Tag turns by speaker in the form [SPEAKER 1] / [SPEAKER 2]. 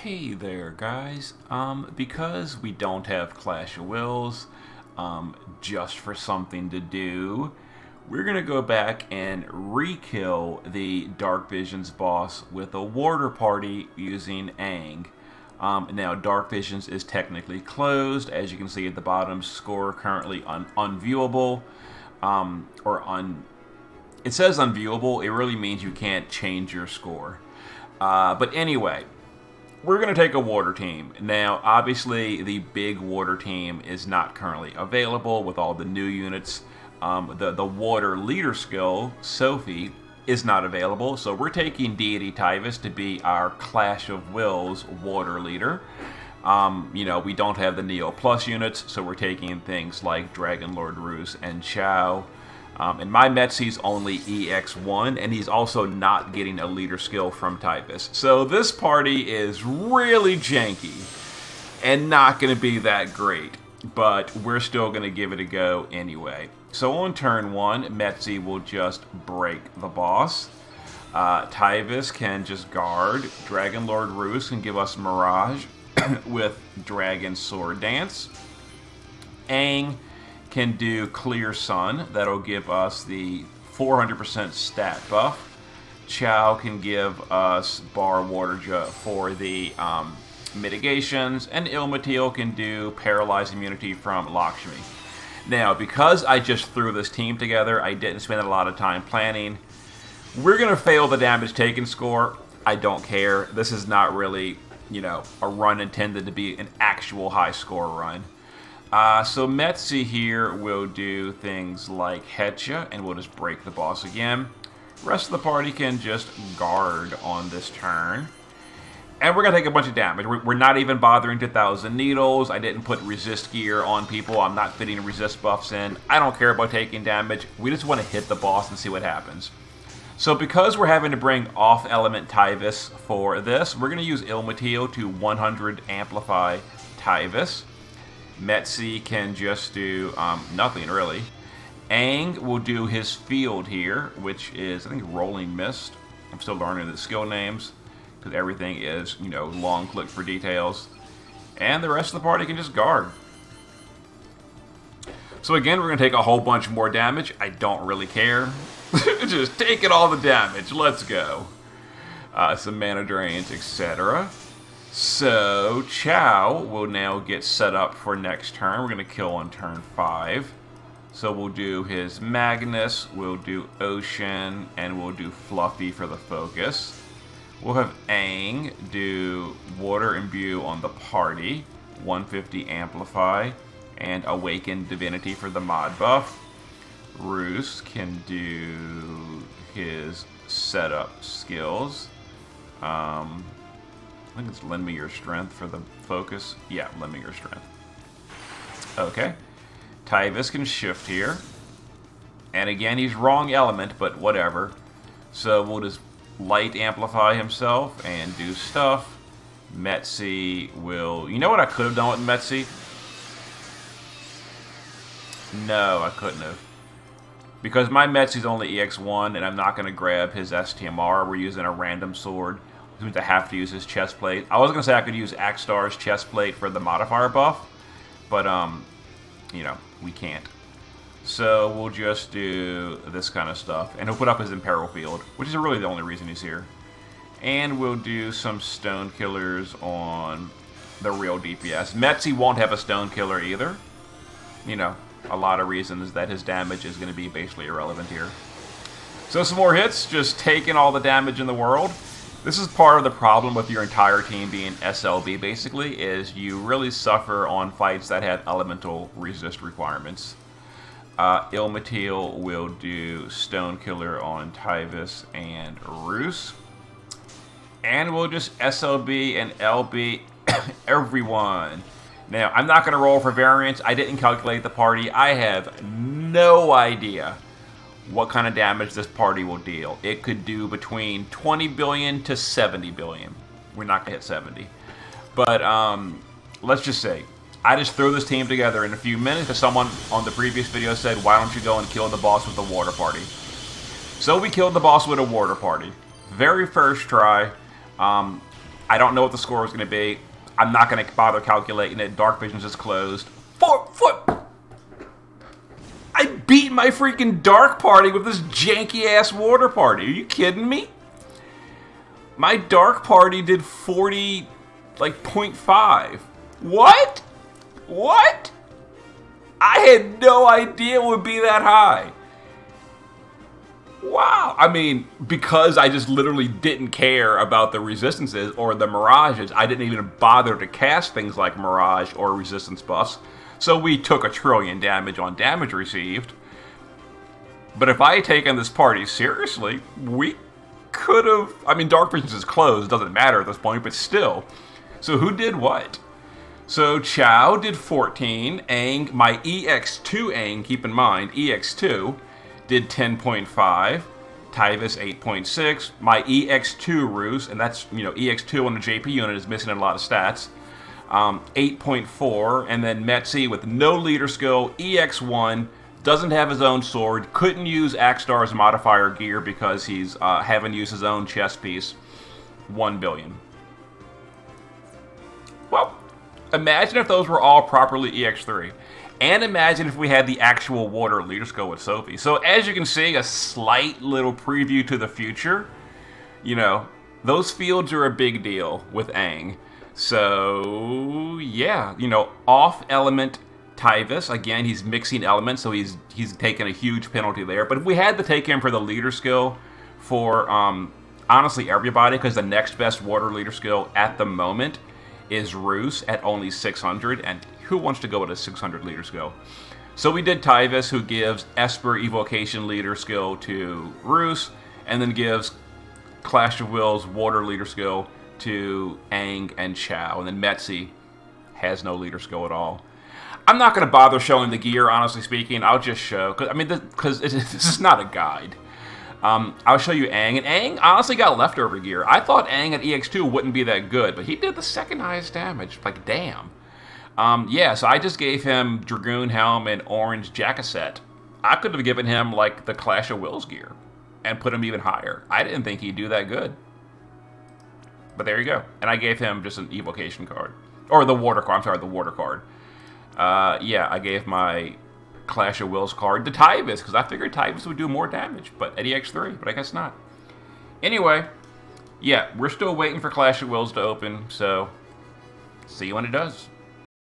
[SPEAKER 1] Hey there, guys. Because we don't have Clash of Wills, just for something to do, we're gonna go back and re-kill the Dark Visions boss with a Warder Party using Aang. Now, Dark Visions is technically closed, as you can see at the bottom. Score currently unviewable, or un. It says unviewable. It really means you can't change your score. But anyway, we're going to take a water team. Now, obviously, the big water team is not currently available with all the new units. The water leader skill, Sophie, is not available. So we're taking Deity Tyvis to be our Clash of Wills water leader. We don't have the Neo Plus units, so we're taking things like Dragon Lord Roos and Chao. And my Metzi's only EX1, and he's also not getting a leader skill from Tyvis. So this party is really janky and not going to be that great, but we're still going to give it a go anyway. So on turn 1, Metzi will just break the boss. Tyvis can just guard. Dragon Lord Roos can give us Mirage with Dragon Sword Dance. Aang can do Clear Sun. That'll give us the 400% stat buff. Chao can give us Bar Water for the mitigations, and Ilmatil can do Paralyzed Immunity from Lakshmi. Now, because I just threw this team together, I didn't spend a lot of time planning. We're going to fail the damage taken score. I don't care. This is not really, a run intended to be an actual high score run. So Metzi here will do things like Hetcha, and we'll just break the boss again. Rest of the party can just guard on this turn. And we're going to take a bunch of damage. We're not even bothering to Thousand Needles. I didn't put resist gear on people. I'm not fitting resist buffs in. I don't care about taking damage. We just want to hit the boss and see what happens. So because we're having to bring off element Tyvis for this, we're going to use Ilmatil to 100 amplify Tyvis. Metzi can just do nothing, really. Aang will do his field here, which is, I think, Rolling Mist. I'm still learning the skill names, because everything is, long click for details. And the rest of the party can just guard. So again, we're going to take a whole bunch more damage. I don't really care. Just taking all the damage. Let's go. Some mana drains, etc. So, Chao will now get set up for next turn. We're going to kill on turn 5. So we'll do his Magnus, we'll do Ocean, and we'll do Fluffy for the focus. We'll have Aang do Water Imbue on the party, 150 Amplify, and Awaken Divinity for the mod buff. Roos can do his setup skills. I think it's Lend Me Your Strength for the focus. Yeah, Lend Me Your Strength. Okay. Tyvis can shift here. And again, he's wrong element, but whatever. So we'll just light amplify himself and do stuff. Metzi will... You know what I could have done with Metzi? No, I couldn't have. Because my Metzi's only EX1, and I'm not going to grab his STMR. We're using a random sword. Which means I have to use his chest plate. I was going to say I could use Axstar's chest plate for the modifier buff. But, we can't. So we'll just do this kind of stuff. And he'll put up his Imperil Field, which is really the only reason he's here. And we'll do some Stone Killers on the real DPS. Metzi won't have a Stone Killer either. A lot of reasons that his damage is going to be basically irrelevant here. So some more hits, just taking all the damage in the world. This is part of the problem with your entire team being SLB, basically, is you really suffer on fights that have elemental resist requirements. Ilmatil will do Stone Killer on Tyvis and Roos. And we'll just SLB and LB everyone. Now, I'm not going to roll for variance. I didn't calculate the party. I have no idea what kind of damage this party will deal. It could do between 20 billion to 70 billion. We're not going to hit 70. But let's just say, I just threw this team together in a few minutes because someone on the previous video said, why don't you go and kill the boss with a water party? So we killed the boss with a water party. Very first try. I don't know what the score was going to be. I'm not going to bother calculating it. Dark Vision's just closed. I beat my freaking Dark Party with this janky-ass Water Party. Are you kidding me? My Dark Party did 40, like, 0.5. What? What? I had no idea it would be that high. Wow. I mean, because I just literally didn't care about the resistances or the mirages, I didn't even bother to cast things like mirage or resistance buffs. So we took 1 trillion damage on damage received. But if I had taken this party seriously, we could have... I mean, Dark Visions is closed, doesn't matter at this point, but still. So who did what? So Chao did 14, Aang, my EX2 Aang, keep in mind, EX2, did 10.5, Tyvis 8.6, my EX2 Roos, and that's, you know, EX2 on the JP unit is missing a lot of stats, 8.4, and then Metzi with no leader skill, EX1, doesn't have his own sword, couldn't use Axstar's modifier gear because he's having to use his own chest piece, 1 billion. Well, imagine if those were all properly EX3. And imagine if we had the actual water leader skill with Sophie. So as you can see, a slight little preview to the future. You know, those fields are a big deal with Aang. So, yeah, you know, off element Tyvis. Again, he's mixing elements, so he's taking a huge penalty there. But if we had to take him for the leader skill for, honestly, everybody, because the next best water leader skill at the moment is Roos at only 600, and who wants to go with a 600 leader skill? So we did Tyvis, who gives Esper evocation leader skill to Roos, and then gives Clash of Wills water leader skill to Aang and Chao, and then Metzi has no leader skill at all. I'm not going to bother showing the gear, honestly speaking. I'll just show, because this is not a guide. I'll show you Aang, and Aang honestly got leftover gear. I thought Aang at EX2 wouldn't be that good, but he did the second highest damage. Like, damn. Yeah, so I just gave him Dragoon Helm and Orange Jacket set. I could have given him, like, the Clash of Wills gear and put him even higher. I didn't think he'd do that good. But there you go. And I gave him just an evocation card. Or the water card. I'm sorry, the water card. Yeah, I gave my Clash of Wills card to Tyvis, because I figured Tyvis would do more damage, but at EX3, but I guess not. Anyway, yeah, we're still waiting for Clash of Wills to open, so see you when it does.